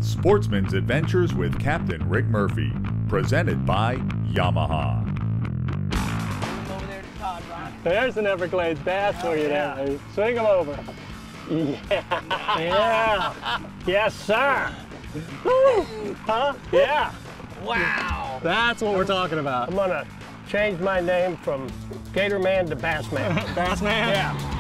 Sportsman's Adventures with Captain Rick Murphy, presented by Yamaha. Over there to Todd, Ron. There's an Everglades bass for you there, baby. Swing them over. Yeah. Yeah. Yes, sir. Woo. Huh? Yeah. Wow. That's what we're talking about. I'm gonna change my name from Gator Man to Bass Man. Bass Man? Yeah.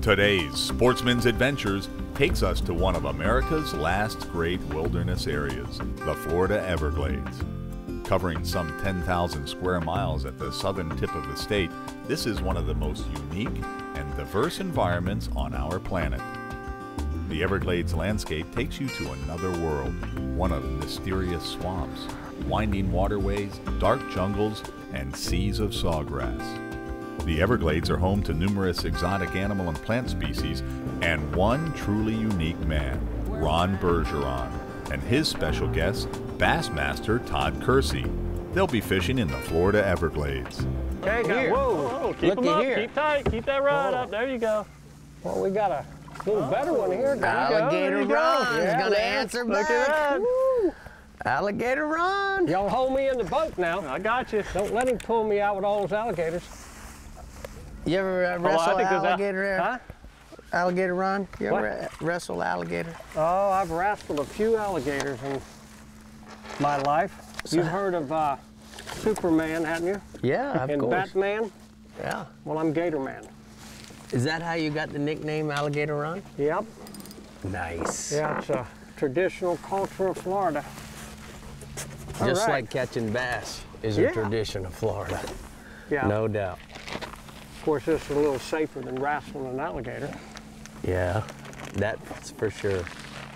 Today's Sportsman's Adventures takes us to one of America's last great wilderness areas, the Florida Everglades. Covering some 10,000 square miles at the southern tip of the state, this is one of the most unique and diverse environments on our planet. The Everglades landscape takes you to another world, one of mysterious swamps, winding waterways, dark jungles, and seas of sawgrass. The Everglades are home to numerous exotic animal and plant species and one truly unique man, Ron Bergeron, and his special guest, Bassmaster Todd Kersey. They'll be fishing in the Florida Everglades. Okay, Here. whoa, keep them up, keep tight, keep that rod up, there you go. Well, we got a little better one here. Alligator Ron's gonna answer Look at back. that. Woo. Alligator Ron. Y'all hold me in the boat now. I got you. Don't let him pull me out with all those alligators. You ever wrestle alligator there? Huh? Alligator Ron? You ever wrestle alligator? Oh, I've wrestled a few alligators in my life. You've heard of Superman, hadn't you? Yeah, of And course. Batman? Yeah. Well, I'm Gator Man. Is that how you got the nickname Alligator Ron? Yep. Nice. Yeah, it's a traditional culture of Florida. Just All right. like catching bass is Yeah. a tradition of Florida. Yeah. No doubt. Of course, this is a little safer than wrestling an alligator. Yeah, that's for sure.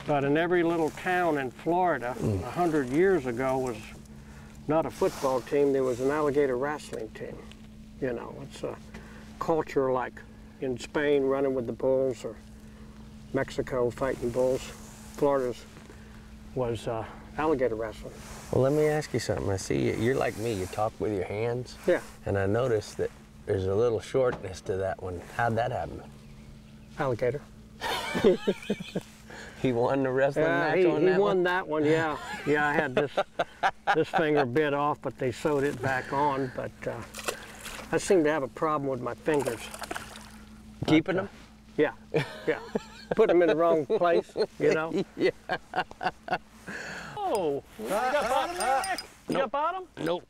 But in every little town in Florida, 100 years ago, was not a football team, there was an alligator wrestling team. You know, it's a culture like in Spain running with the bulls or Mexico fighting bulls. Florida's was alligator wrestling. Well, let me ask you something. I see you're like me, you talk with your hands. Yeah. And I noticed that there's a little shortness to that one. How'd that happen? Alligator. He won the wrestling match he on that won one? that one, yeah. Yeah, I had this finger bit off, but they sewed it back on. But I seem to have a problem with my fingers. Keeping them? Yeah, yeah. Put them in the wrong place, you know? Yeah. Oh, you got bottom there, Rick? You got bottom? Nope.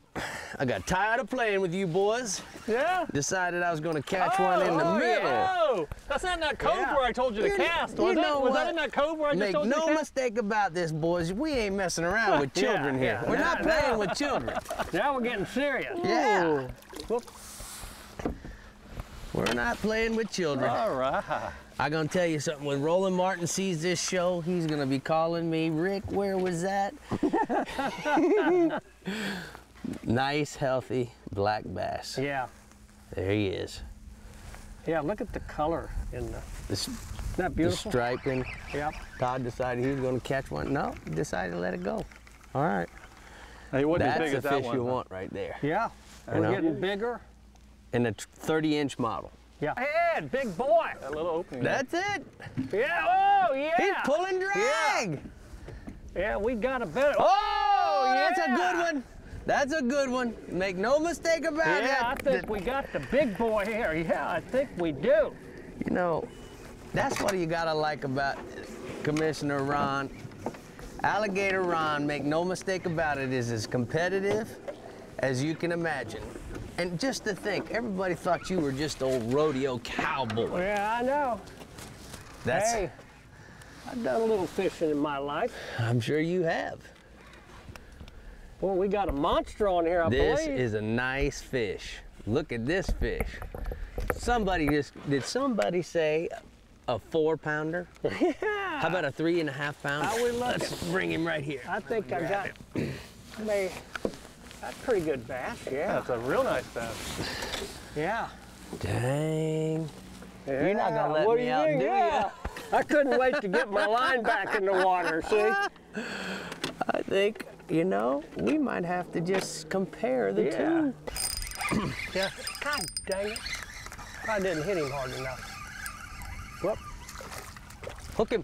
I got tired of playing with you boys. Yeah. Decided I was going to catch one in the middle. Yeah. That's not in that cove where I told you to cast, was it? Was that in that cove where I just told you to cast? Make no mistake about this, boys. We ain't messing around with children here. yeah. We're not playing with children. Now we're getting serious. Yeah. Whoop. We're not playing with children. All right. I'm gonna tell you something. When Roland Martin sees this show, he's gonna be calling me, Rick, where was that? Nice, healthy black bass. Yeah. There he is. Yeah, look at the color in the, Isn't that the beautiful? striping. Yep. Todd decided he was gonna catch one. No, he decided to let it go. All right. He wasn't as That's big the as that fish one. you want right there. Yeah. I We're know. getting bigger. In a 30-inch model. Yeah. Hey, big boy. That little opening. That's it. Yeah. Oh, yeah. He's pulling drag. Yeah, we got a better. Oh, yeah. that's a good one. That's a good one. Make no mistake about it. Yeah, I think we got the big boy here. Yeah, I think we do. You know, that's what you gotta like about Commissioner Ron. Alligator Ron, make no mistake about it, is as competitive as you can imagine. And just to think, everybody thought you were just old rodeo cowboy. Yeah, I know. That's, Hey, I've done a little fishing in my life. I'm sure you have. Well, we got a monster on here, I This believe. is a nice fish. Look at this fish. Did somebody say a 4-pounder? Yeah. How about a 3.5 pounder? How we looking? Let's bring him right here. I think I got That's pretty good bass, yeah. That's a real nice bass. Yeah. Dang. Yeah. You're not gonna let What me do you out, think? do Yeah. you? I couldn't wait to get my line back in the water, see? I think, you know, we might have to just compare the two. Yeah. God dang it. I didn't hit him hard enough. Whoop. Hook him.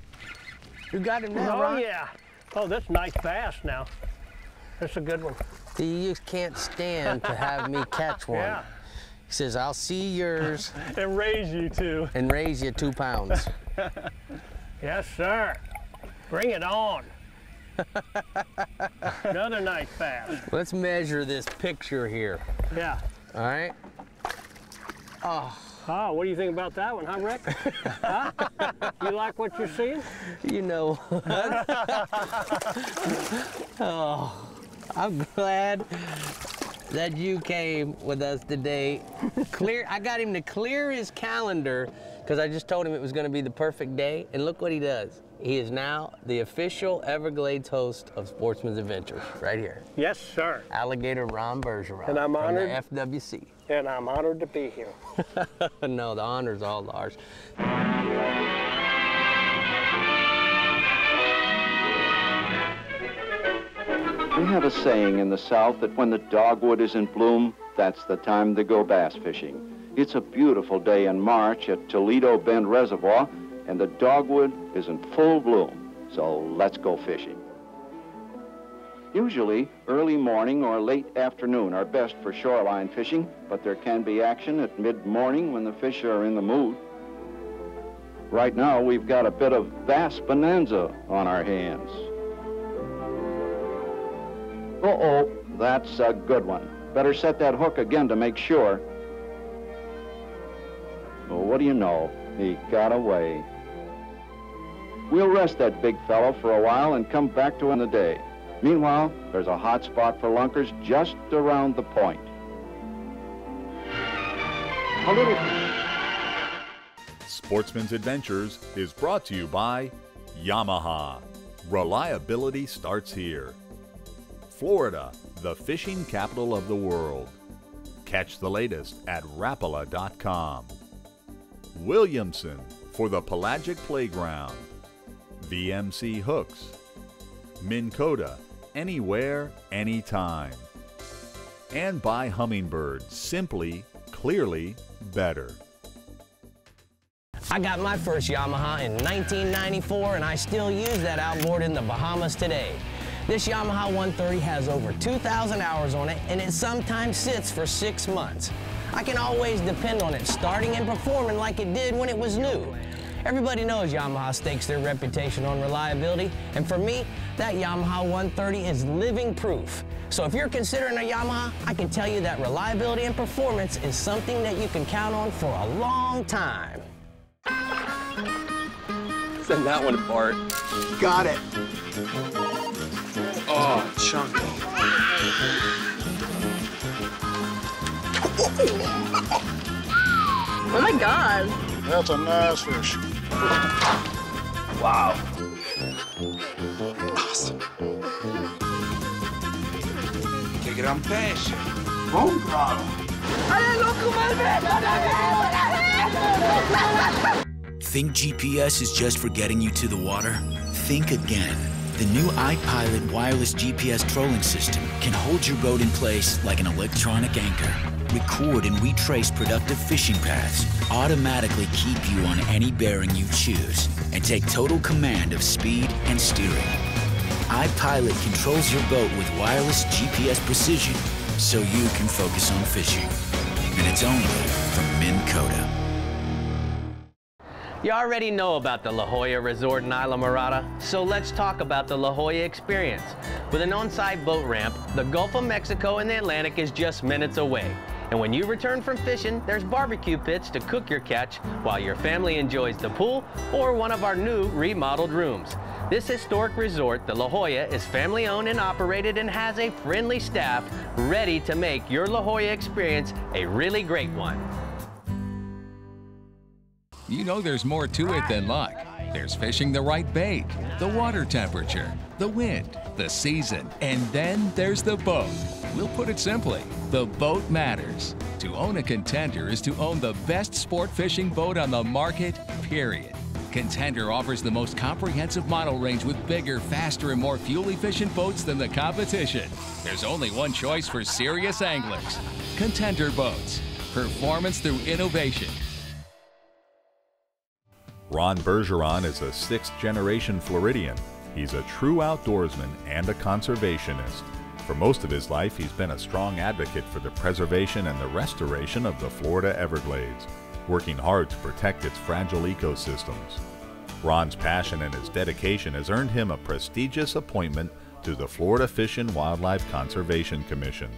You got him now, Oh, Ron. yeah. Oh, that's nice bass now. That's a good one. You just can't stand to have me catch one. Yeah. He says, I'll see yours And raise you too. and raise you 2 pounds. Yes, sir. Bring it on. Another nice bass. Let's measure this picture here. Yeah. All right? Oh, what do you think about that one, huh, Rick? Huh? You like what you're seeing? You know what? Oh, I'm glad that you came with us today. I got him to clear his calendar because I just told him it was going to be the perfect day, and look what he does. He is now the official Everglades host of Sportsman's Adventures, right here. Yes, sir. Alligator Ron Bergeron. And I'm from honored. the FWC. And I'm honored to be here. No, the honor's all ours. We have a saying in the South that when the dogwood is in bloom, that's the time to go bass fishing. It's a beautiful day in March at Toledo Bend Reservoir, and the dogwood is in full bloom. So let's go fishing. Usually, early morning or late afternoon are best for shoreline fishing, but there can be action at mid-morning when the fish are in the mood. Right now, we've got a bit of bass bonanza on our hands. Uh-oh, that's a good one. Better set that hook again to make sure. Well, what do you know? He got away. We'll rest that big fellow for a while and come back to him in the day. Meanwhile, there's a hot spot for lunkers just around the point. A little... Sportsman's Adventures is brought to you by Yamaha. Reliability starts here. Florida, the fishing capital of the world. Catch the latest at Rapala.com. Williamson for the pelagic playground. VMC hooks. Minn Kota, anywhere, anytime. And by Humminbird, simply, clearly better. I got my first Yamaha in 1994, and I still use that outboard in the Bahamas today. This Yamaha 130 has over 2,000 hours on it, and it sometimes sits for 6 months. I can always depend on it starting and performing like it did when it was new. Everybody knows Yamaha stakes their reputation on reliability, and for me, that Yamaha 130 is living proof. So if you're considering a Yamaha, I can tell you that reliability and performance is something that you can count on for a long time. Send that one apart. Got it. Oh, chunky. Oh my God. That's a nice fish. Wow. Awesome. Che gran pesce. Bone throttle. Think GPS is just for getting you to the water? Think again. The new iPilot wireless GPS trolling system can hold your boat in place like an electronic anchor, record and retrace productive fishing paths, automatically keep you on any bearing you choose, and take total command of speed and steering. iPilot controls your boat with wireless GPS precision so you can focus on fishing. And it's only from Minn Kota. You already know about the La Jolla Resort in Isla Mirada, so let's talk about the La Jolla experience. With an on-site boat ramp, the Gulf of Mexico and the Atlantic is just minutes away. And when you return from fishing, there's barbecue pits to cook your catch while your family enjoys the pool or one of our new remodeled rooms. This historic resort, the La Jolla, is family-owned and operated and has a friendly staff ready to make your La Jolla experience a really great one. You know there's more to it than luck. There's fishing the right bait, the water temperature, the wind, the season, and then there's the boat. We'll put it simply, the boat matters. To own a Contender is to own the best sport fishing boat on the market, period. Contender offers the most comprehensive model range with bigger, faster, and more fuel-efficient boats than the competition. There's only one choice for serious anglers. Contender Boats. Performance through innovation. Ron Bergeron is a sixth-generation Floridian. He's a true outdoorsman and a conservationist. For most of his life, he's been a strong advocate for the preservation and the restoration of the Florida Everglades, working hard to protect its fragile ecosystems. Ron's passion and his dedication has earned him a prestigious appointment to the Florida Fish and Wildlife Conservation Commission.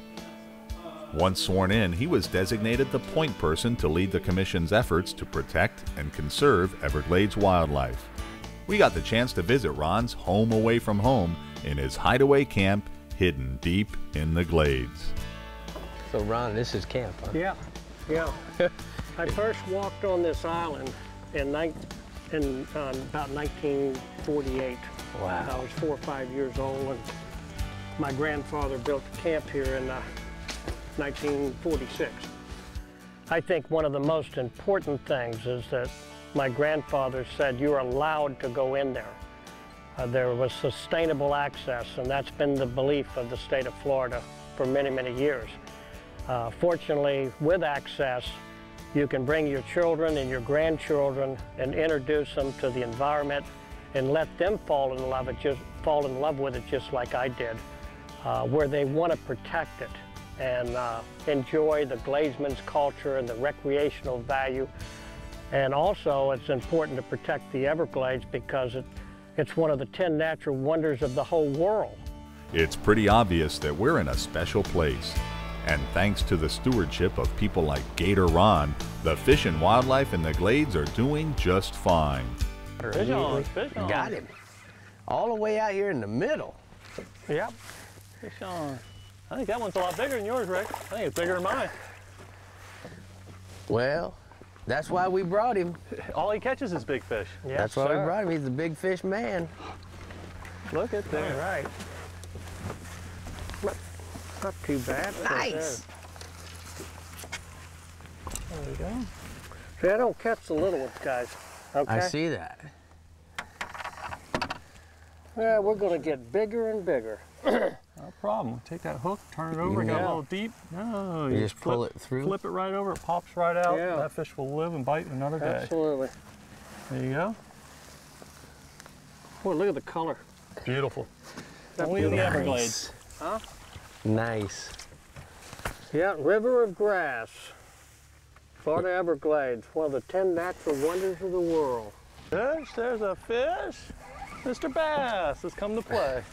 Once sworn in, he was designated the point person to lead the Commission's efforts to protect and conserve Everglades wildlife. We got the chance to visit Ron's home away from home in his hideaway camp hidden deep in the glades. So Ron, this is camp, huh? Yeah, yeah. I first walked on this island in about 1948. Wow. I was 4 or 5 years old, and my grandfather built a camp here in 1946. I think one of the most important things is that my grandfather said you're allowed to go in there. There was sustainable access, and that's been the belief of the state of Florida for many, many years. Fortunately, with access, you can bring your children and your grandchildren and introduce them to the environment and let them fall in love with it just like I did, where they want to protect it and enjoy the Gladesman's culture and the recreational value. And also, it's important to protect the Everglades because it's one of the 10 natural wonders of the whole world. It's pretty obvious that we're in a special place. And thanks to the stewardship of people like Gator Ron, the fish and wildlife in the Glades are doing just fine. Fish on, fish on. Got him. All the way out here in the middle. Yep. Fish on. I think that one's a lot bigger than yours, Rick. I think it's bigger than mine. Well, that's why we brought him. All he catches is big fish. Yes, That's why we sir. brought him. He's the big fish man. Look at All that. right. Not too bad. Nice. There we go. See, I don't catch the little ones, guys. Okay? I see that. Yeah, we're going to get bigger and bigger. No problem. Take that hook, turn it over, got a little deep. No, You just pull it through? Flip it right over, it pops right out. Yeah. That fish will live and bite another day. Absolutely. There you go. Boy, look at the color. Beautiful. Only in the Everglades. Huh? Nice. Yeah, River of Grass. Florida Everglades, one of the 10 natural wonders of the world. Fish, there's a fish. Mr. Bass has come to play.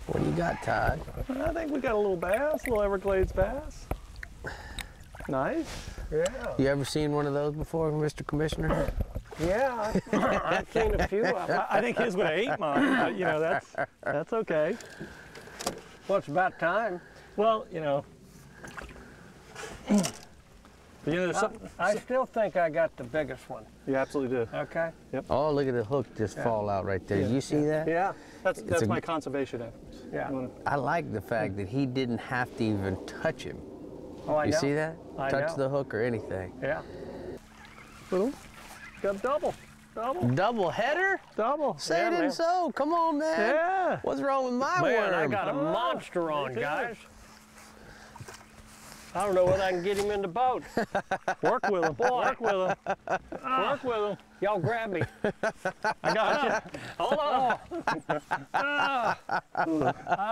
What do you got, Todd? I think we got a little bass, a little Everglades bass. Nice. Yeah. You ever seen one of those before, Mr. Commissioner? Yeah, I've seen a few of them. I think his would have ate mine. You know, that's okay. Well, it's about time. Well, you know. But, you know, there's something. I still think I got the biggest one. You absolutely do. Okay? Oh, look at the hook just fall out right there. You see that? Yeah. That's my conservation efforts. Yeah. You wanna- I like the fact that he didn't have to even touch him. Oh, I You know. see that? I Touch know. the hook or anything. Yeah. Boom. Got double. Double. Double header? Double. Say Yeah, it man. and so. Come on, man. Yeah. What's wrong with my Man, worm? I got a monster on, guys. I don't know whether I can get him in the boat. Work with him. Work with him. Work with him. Y'all grab me. I got you. Hold on. I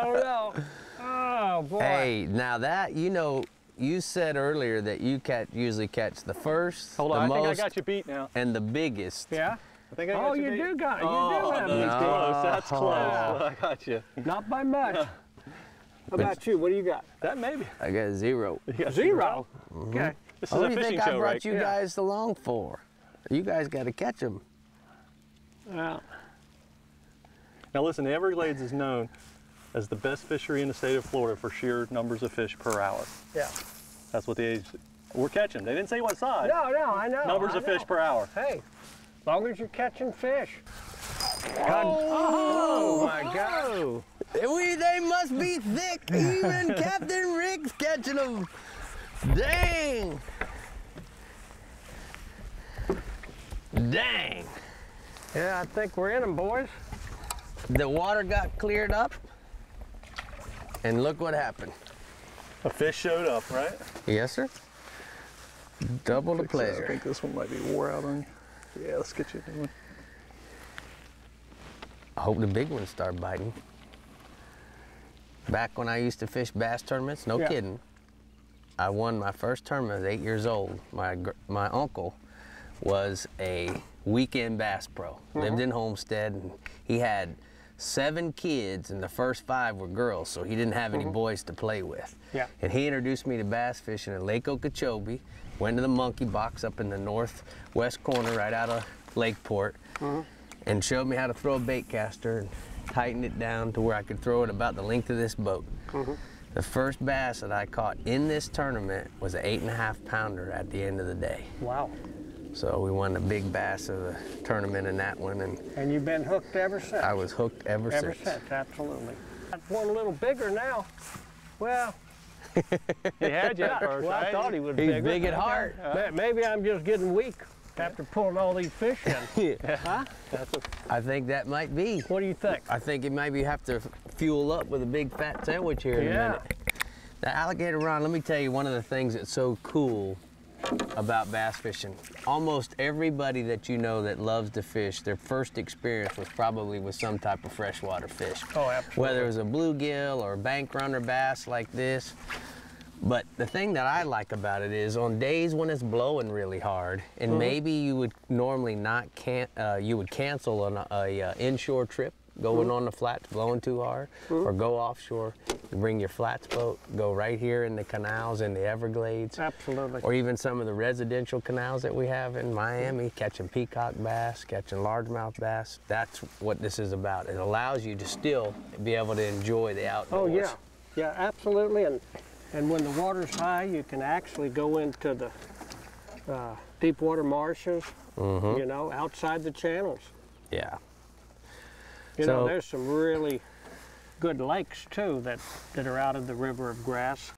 don't know. Oh, boy. Hey, now that, you know, you said earlier that you usually catch the first, Hold the on. I think I most, got you beat now. and the biggest. Yeah? I think I got you you beat. do got, you Oh, do have that's me. close. That's No. close. I got you. Not by much. How about you? What do you got? That maybe. I got 0. You got 0. Okay. This is What a do you fishing think I show, brought right? you guys along for? You guys got to catch them. Yeah. Now listen, the Everglades is known as the best fishery in the state of Florida for sheer numbers of fish per hour. Yeah. That's what the We're catching. They didn't say what size. No, I know. Numbers of fish per hour. Hey, as long as you're catching fish. Oh, my God. They must be thick. Even Captain Rick's catching them. Dang. Dang. Yeah, I think we're in them, boys. The water got cleared up, and look what happened. A fish showed up, right? Yes, sir. Double the pleasure. I think this one might be wore out on you. Yeah, let's get you a new one. I hope the big ones start biting. Back when I used to fish bass tournaments, no kidding, I won my first tournament. I was 8 years old. My uncle was a weekend bass pro. Lived in Homestead, and he had 7 kids, and the first 5 were girls, so he didn't have any boys to play with. Yeah. And he introduced me to bass fishing in Lake Okeechobee. Went to the monkey box up in the northwest corner, right out of Lakeport, and showed me how to throw a bait caster and tighten it down to where I could throw it about the length of this boat. The first bass that I caught in this tournament was an 8.5 pounder at the end of the day. Wow. So we won the big bass of the tournament in that one. And you've been hooked ever since? I was hooked ever since. Ever since, absolutely. Got one a little bigger now. Well, He had you at first, well, I right? thought he was He's bigger. big at heart. Maybe I'm just getting weak after pulling all these fish in. Huh? I think that might be. What do you think? I think it maybe have to fuel up with a big fat sandwich here in a minute. The alligator Ron, let me tell you one of the things that's so cool about bass fishing. Almost everybody that you know that loves to fish, their first experience was probably with some type of freshwater fish. Oh, absolutely. Whether it was a bluegill or a bank runner bass like this. But the thing that I like about it is on days when it's blowing really hard, and maybe you would normally not you would cancel an inshore trip, going on the flats, blowing too hard, or go offshore. You bring your flats boat, go right here in the canals in the Everglades. Absolutely. Or even some of the residential canals that we have in Miami, catching peacock bass, catching largemouth bass. That's what this is about. It allows you to still be able to enjoy the outdoors. Oh, yeah. Yeah, absolutely. And when the water's high, you can actually go into the deep water marshes, you know, outside the channels. Yeah. You know, there's some really good lakes, too, that are out of the river of grass.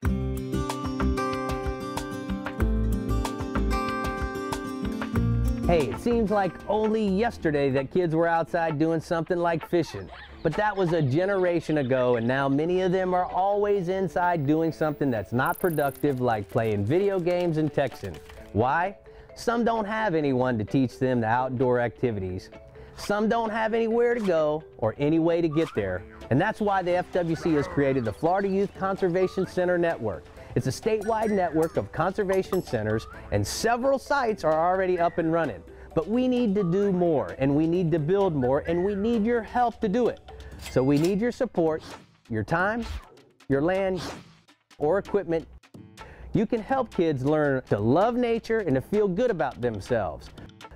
Hey, it seems like only yesterday that kids were outside doing something like fishing. But that was a generation ago, and now many of them are always inside doing something that's not productive, like playing video games and texting. Why? Some don't have anyone to teach them the outdoor activities. Some don't have anywhere to go or any way to get there. And that's why the FWC has created the Florida Youth Conservation Center Network. It's a statewide network of conservation centers, and several sites are already up and running. But we need to do more, and we need to build more, and we need your help to do it. So we need your support, your time, your land, or equipment. You can help kids learn to love nature and to feel good about themselves.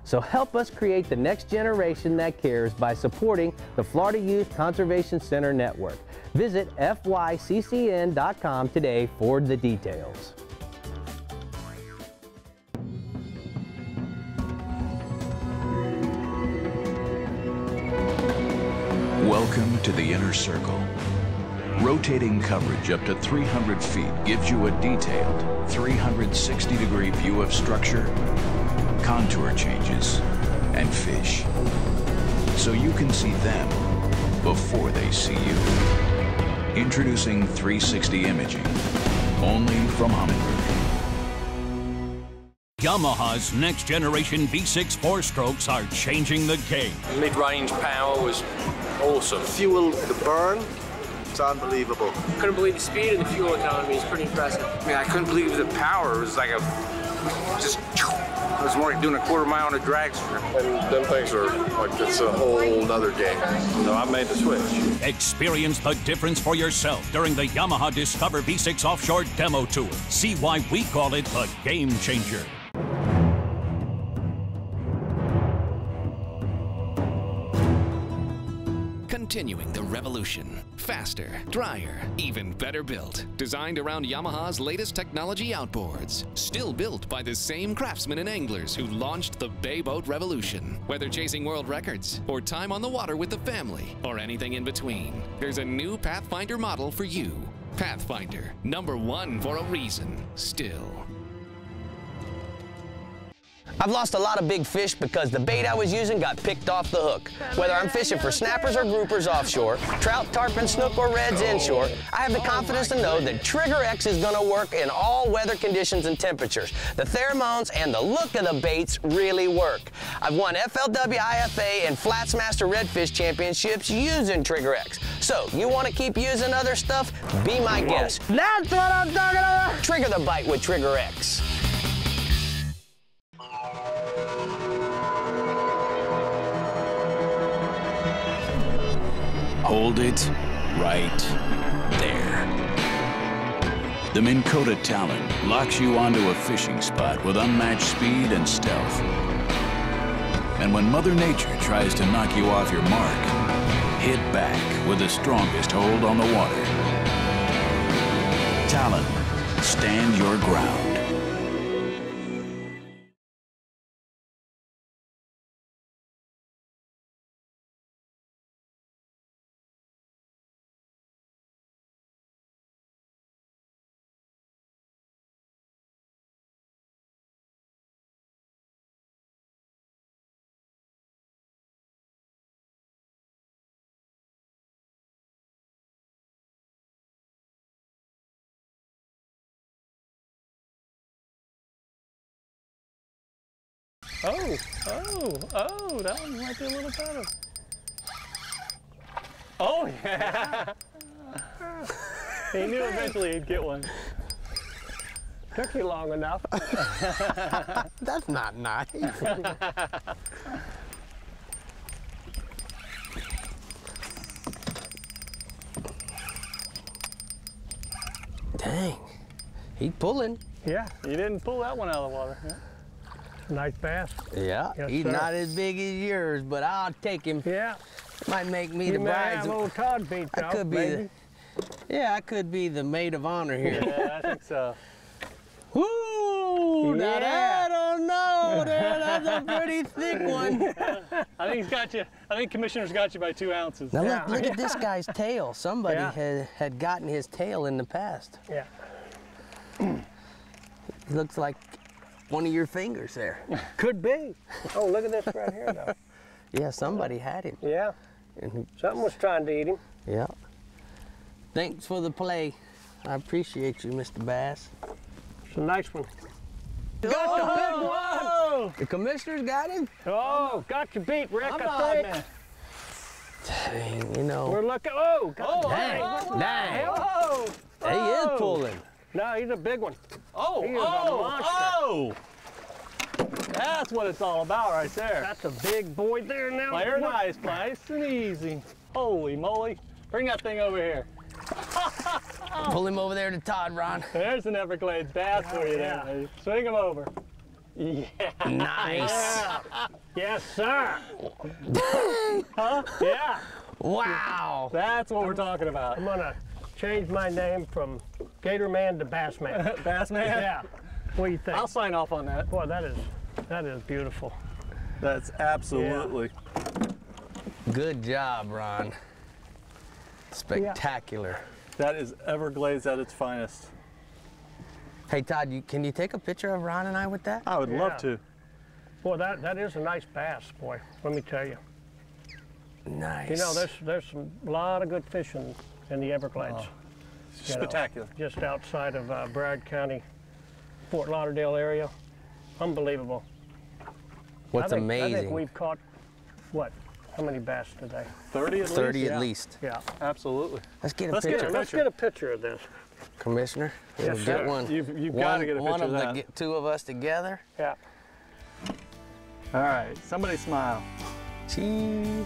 So help us create the next generation that cares by supporting the Florida Youth Conservation Center Network. Visit fyccn.com today for the details. Welcome to the Inner Circle. Rotating coverage up to 300 feet gives you a detailed 360-degree view of structure, contour changes, and fish. So you can see them before they see you. Introducing 360 imaging, only from Humminbird. Yamaha's next generation V6 4-strokes are changing the game. Mid-range power was awesome. Fuel, the burn, it's unbelievable. Couldn't believe the speed and the fuel economy is pretty impressive. I mean, I couldn't believe the power. It was like it was more like doing a quarter mile on a drag strip. And them things are like, it's a whole nother game. So I made the switch. Experience the difference for yourself during the Yamaha Discover V6 Offshore Demo Tour. See why we call it the Game Changer. continuing the revolution. Faster, drier, even better built. Designed around Yamaha's latest technology outboards. Still built by the same craftsmen and anglers who launched the Bay Boat Revolution. Whether chasing world records, or time on the water with the family, or anything in between, there's a new Pathfinder model for you. Pathfinder, #1 for a reason, still. I've lost a lot of big fish because the bait I was using got picked off the hook. Whether I'm fishing for snappers or groupers offshore, trout, tarpon, snook, or reds inshore, I have the confidence to know that Trigger X is going to work in all weather conditions and temperatures. The pheromones and the look of the baits really work. I've won FLW IFA and Flatsmaster Redfish Championships using Trigger X. So, you want to keep using other stuff? Be my guest. That's what I'm talking about! Trigger the bite with Trigger X. Hold it right there. The Minn Kota Talon locks you onto a fishing spot with unmatched speed and stealth. And when Mother Nature tries to knock you off your mark, hit back with the strongest hold on the water. Talon, stand your ground. Oh, that one might be a little better. Oh, yeah. He knew eventually he'd get one. Took you long enough. That's not nice. Dang, he's pulling. Yeah, you didn't pull that one out of the water. Yeah. Nice bass. Yeah, Yes, he's sir. not as big as yours, but I'll take him. Yeah. Might make me You the may bride's. have old Todd beat I could be maybe. I could be the maid of honor here. Yeah, I think so. Woo! Now that, I don't know. That's a pretty thick one. I think he's got you. I think Commissioner's got you by 2 ounces. Now look at this guy's tail. Somebody Yeah. had gotten his tail in the past. Yeah. It looks like one of your fingers there. Could be. Oh, look at this right here, though. Yeah, somebody had him. Yeah. Something was trying to eat him. Yeah. Thanks for the play. I appreciate you, Mr. Bass. It's a nice one. Got the big one! The Commissioner's got him? Oh, got you beat, Rick, I'm I not, think. man. Dang, you know. We're looking, oh, God dang, dang. Oh, He is pulling. No, he's a big one. Oh, He is a monster. oh! That's what it's all about right there. That's a big boy there now. Player nice and easy. Holy moly. Bring that thing over here. Pull him over there to Todd, Ron. There's an Everglades bass for you there, baby. Swing him over. Yeah. Nice. Yeah. Yes, sir. Huh? Yeah. Wow. That's what we're talking about. I'm gonna change my name from Gator Man to Bass Man. Bass Man? Yeah. What do you think? I'll sign off on that. Boy, that is beautiful. That's absolutely. Good job, Ron. Spectacular. That is Everglades at its finest. Hey, Todd, can you take a picture of Ron and I with that? I would love to. Boy, that is a nice bass, boy. Let me tell you. Nice. You know, there's a lot of good fishing in the Everglades. Oh, you know, spectacular. Just outside of Bragg County, Fort Lauderdale area. Unbelievable. What's I amazing? think we've caught, what? How many bass today? 30 at least? 30 at least. Yeah. Absolutely. Let's get a picture. Let's get a picture of this. Commissioner, Yes, we'll sir. get one. You've got to get a picture one of that. the two of us together. Yeah. All right, somebody smile. Cheese.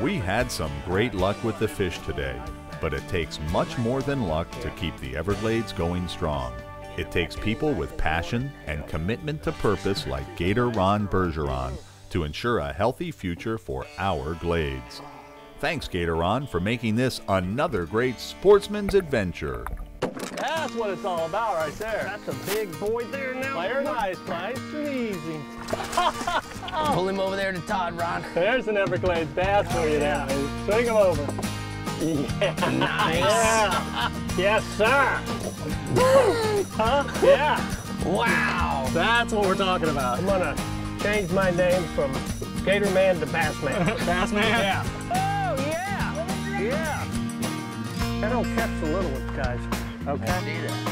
We had some great luck with the fish today, but it takes much more than luck to keep the Everglades going strong. It takes people with passion and commitment to purpose like Gator Ron Bergeron to ensure a healthy future for our glades. Thanks, Gator, for making this another great sportsman's adventure. That's what it's all about right there. That's a big boy there now. Play nice and easy. Pull him over there to Todd, Ron. There's an Everglades bass for you now. Swing him over. Yeah. Nice. Yeah. Yes, sir. Huh? Yeah. Wow. That's what we're talking about. I'm gonna change my name from Gator Man to Bass Man. Bass Man? Yeah. Oh, yeah. Yeah. I don't catch the little ones, guys. Okay. I see that.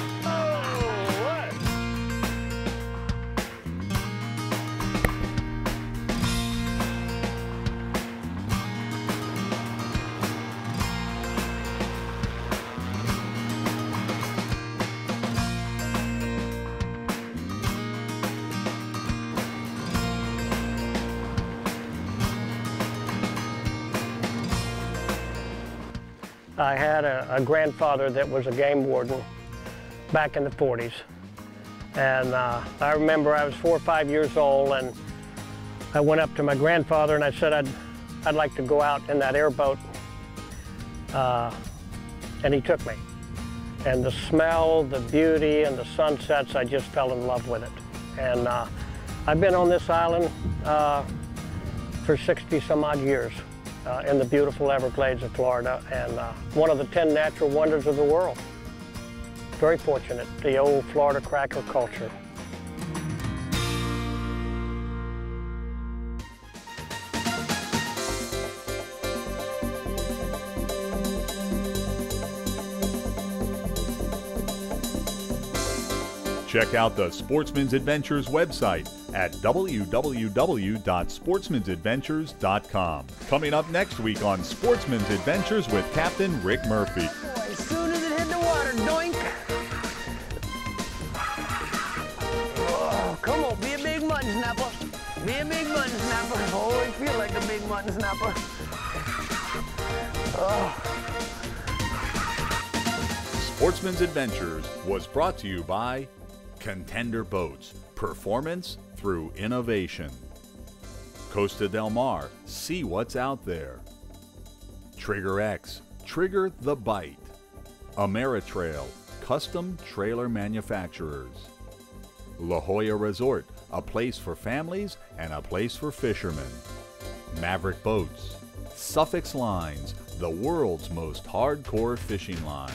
I had a grandfather that was a game warden back in the 40s. And I remember I was 4 or 5 years old, and I went up to my grandfather and I said I'd like to go out in that airboat. And he took me. And the smell, the beauty, and the sunsets, I just fell in love with it. And I've been on this island for 60 some odd years. In the beautiful Everglades of Florida, and one of the 10 natural wonders of the world. Very fortunate, the old Florida cracker culture. Check out the Sportsman's Adventures website at www.sportsmansadventures.com. Coming up next week on Sportsman's Adventures with Captain Rick Murphy. As soon as it hit the water, doink. Oh, come on, be a big mutton snapper. Be a big mutton snapper. Oh, you feel like a big mutton snapper. Oh. Sportsman's Adventures was brought to you by Contender Boats, performance through innovation. Costa Del Mar, see what's out there. Trigger X, trigger the bite. Ameritrail, custom trailer manufacturers. La Jolla Resort, a place for families and a place for fishermen. Maverick Boats. Suffix Lines, the world's most hardcore fishing line.